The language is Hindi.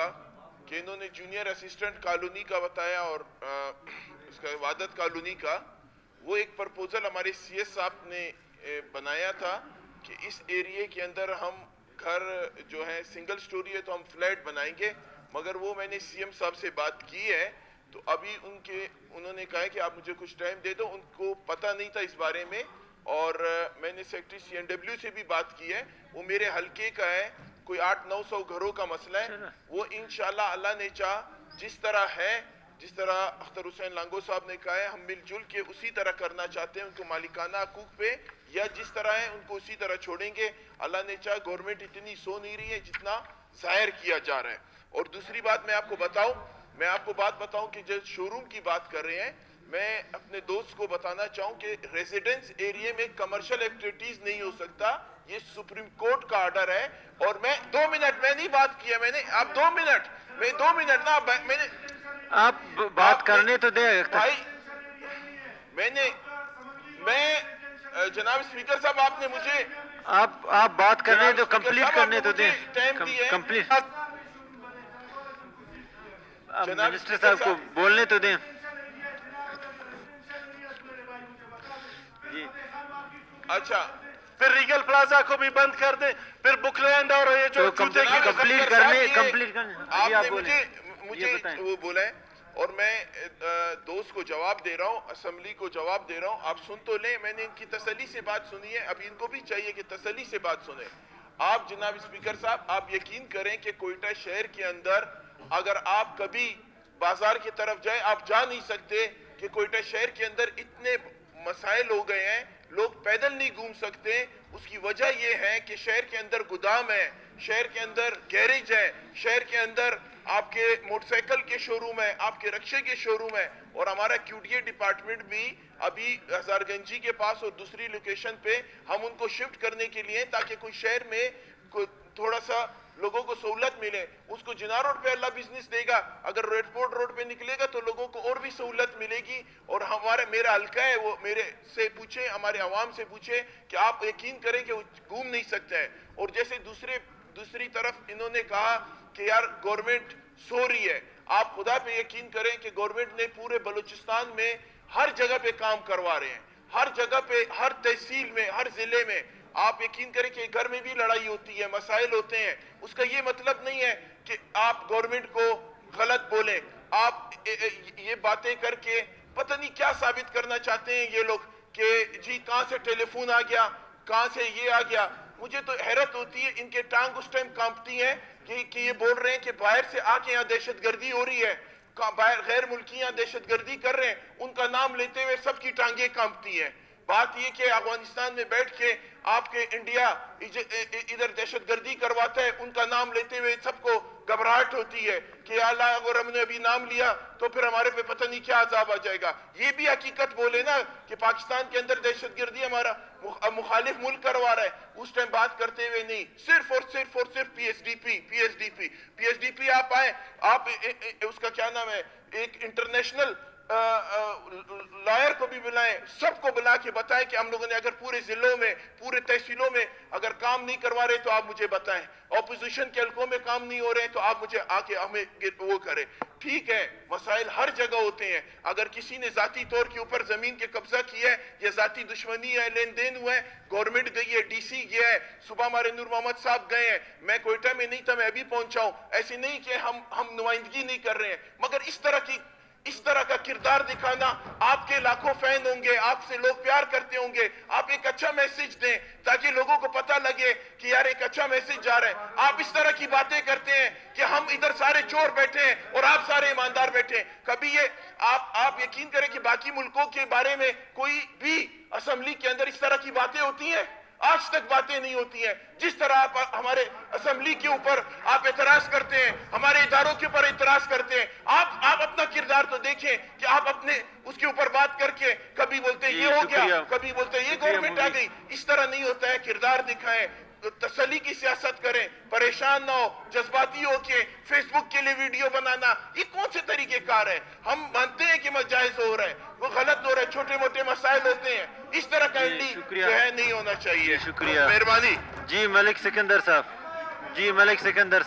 का कि इन्होंने जूनियर असिस्टेंट कॉलोनी का बताया और इसका वादत कॉलोनी का, वो एक प्रपोजल हमारे सीएस साहब ने बनाया था कि इस एरिया के अंदर हम घर जो है सिंगल स्टोरी है तो हम फ्लैट बनाएंगे, मगर वो मैंने सीएम साहब से बात की है तो अभी उन्होंने कहा है कि आप मुझे कुछ टाइम दे दो, उनको पता नहीं था इस बारे में। और मैंने सेक्रेटरी सीएनडब्ल्यू से भी बात की है, वो मेरे हलके का है, कोई 800-900 घरों का मसला है, वो इंशाल्लाह अल्लाह ने चाह जिस तरह है, जिस तरह अख्तर हुसैन लांगो साहब ने कहा है, हम मिलजुल के उसी तरह करना चाहते हैं, उनको मालिकाना हकूक पे या जिस तरह है उनको उसी तरह छोड़ेंगे। अल्लाह ने चाह गवर्नमेंट इतनी सो नहीं रही है जितना जाहिर किया जा रहा है। और दूसरी बात मैं आपको बात बताऊं कि जो शोरूम की बात कर रहे हैं, मैं अपने दोस्त को बताना चाहूं कि रेजिडेंस एरिया में कमर्शियल एक्टिविटीज नहीं हो सकता, ये सुप्रीम कोर्ट का ऑर्डर है। और मैं 2 मिनट मैं नहीं बात किया मैंने, आप 2 मिनट ना मैंने आप बात करने तो दे भाई, मैं जनाब स्पीकर साहब आपने मुझे आप बात करने तो कंप्लीट करने तो दे, कंप्लीट मिनिस्टर साहब को बोलने तो दें। अच्छा, फिर रीगल प्लाजा को भी बंद कर दे, फिर बुकलैंड और ये जो कंप्लीट करने आपने मुझे वो बोला है और मैं दोस्त को जवाब दे रहा हूँ, असेंबली को जवाब दे रहा हूँ, आप सुन तो लें। मैंने इनकी तसल्ली से बात सुनी है, अब इनको भी चाहिए कि तसल्ली से बात सुने। आप जनाब स्पीकर साहब, आप यकीन करें कि कोयटा शहर के अंदर अगर आप कभी बाजार की तरफ जाए, आप जा नहीं सकते कि कोयटा शहर के अंदर इतने मसाइल हो गए हैं, लोग पैदल नहीं घूम सकते। उसकी वजह यह है कि शहर के अंदर गोदाम है, शहर के अंदर गैरेज है, शहर के अंदर आपके मोटरसाइकिल के शोरूम है, आपके रक्शे के शोरूम है। और हमारा क्यूटीए डिपार्टमेंट भी अभी हजारगंजी के पास और दूसरी लोकेशन पे हम उनको शिफ्ट करने के लिए, ताकि कोई शहर में थोड़ा सा लोगों को सहूलत मिले। उसको जिना रोड पे अल्लाह बिजनेस देगा, अगर रेडफोर्ट रोड पे निकलेगा तो लोगों को और भी सहूलत मिलेगी। और मेरा हल्का है, वो मेरे से पूछे, हमारे अवाम से पूछे कि आप यकीन करें कि वो घूम नहीं सकते हैं। और जैसे दूसरी तरफ इन्होंने कहा कि यार गवर्नमेंट सो रही है, आप खुदा पे यकीन करें कि गवर्नमेंट ने पूरे बलूचिस्तान में हर जगह पे काम करवा रहे हैं, हर जगह पे, हर तहसील में, हर जिले में। आप यकीन करें कि घर में भी लड़ाई होती है, मसाइल होते हैं। उसका ये मतलब नहीं है कि आप गवर्नमेंट को गलत बोले। आप ये बातें करके पता नहीं क्या साबित करना चाहते हैं ये लोग कि जी कहां से टेलीफोन आ गया, कहां से ये आ गया। मुझे तो हैरत होती है, इनके टांग उस टाइम कांपती है कि ये बोल रहे हैं कि बाहर से आके यहाँ दहशतगर्दी हो रही है, बाहर गैर मुल्की यहाँ दहशतगर्दी कर रहे हैं। उनका नाम लेते हुए सबकी टांगे कांपती हैं। बात ये कि अफगानिस्तान में बैठ के आपके इंडिया इधर दहशतगर्दी करवाता है, उनका नाम लेते हुए सबको घबराहट होती है कि अल्लाह अगर हमने अभी नाम लिया तो फिर हमारे पे पता नहीं क्या अजाब आ जाएगा। ये भी हकीकत बोले ना कि पाकिस्तान के अंदर दहशतगर्दी हमारा मुखालिफ मुल्क करवा रहा है, उस टाइम बात करते हुए नहीं, सिर्फ और सिर्फ पीएसडीपी आप आए, आप उसका क्या नाम है, एक इंटरनेशनल लॉयर को भी बुलाएं, सबको बुला के बताएं कि हम लोगों ने अगर पूरे जिलों में, पूरे तहसीलों में अगर काम नहीं करवा रहे तो आप मुझे बताएं, ऑपोजिशन के हलकों में काम नहीं हो रहे तो आप मुझे आके हमें वो करें। ठीक है, मसाइल हर जगह होते हैं। अगर किसी ने जाती तौर के ऊपर जमीन के कब्जा किया है या जाती दुश्मनी है, लेन देन हुआ है, गवर्नमेंट गई है, डीसी गया है, सुबह हमारे नूर मोहम्मद साहब गए हैं, मैं कोयटा में नहीं था, मैं अभी पहुंचा हूं। ऐसे नहीं कि हम नुमाइंदगी नहीं कर रहे हैं, मगर इस तरह का किरदार दिखाना, आपके लाखों फैन होंगे, आपसे लोग प्यार करते होंगे, आप एक अच्छा मैसेज दें ताकि लोगों को पता लगे कि यार एक अच्छा मैसेज जा रहा है। आप इस तरह की बातें करते हैं कि हम इधर सारे चोर बैठे हैं और आप सारे ईमानदार बैठे हैं। कभी ये आप यकीन करें कि बाकी मुल्कों के बारे में कोई भी असेंबली के अंदर इस तरह की बातें होती हैं? आज तक बातें नहीं होती हैं। जिस तरह आप हमारे असेंबली के ऊपर आप एतराज करते हैं, हमारे इदारों के ऊपर एतराज करते हैं, आप अपना किरदार तो देखें कि आप अपने उसके ऊपर बात करके कभी बोलते हैं ये हो गया, कभी बोलते हैं ये गवर्नमेंट आ गई। इस तरह नहीं होता है, किरदार दिखाएं, तसल्ली की सियासत करें, परेशान ना हो, जज्बाती हो के फेसबुक के लिए वीडियो बनाना, ये कौन से तरीके कार है? हम मानते हैं कि जायज हो रहा है, वो गलत हो रहा है, छोटे मोटे मसाइल होते हैं, इस तरह का जो है नहीं होना चाहिए। शुक्रिया, मेहरबानी। जी मलिक सिकंदर साहब, जी मलिक सिकंदर साहब।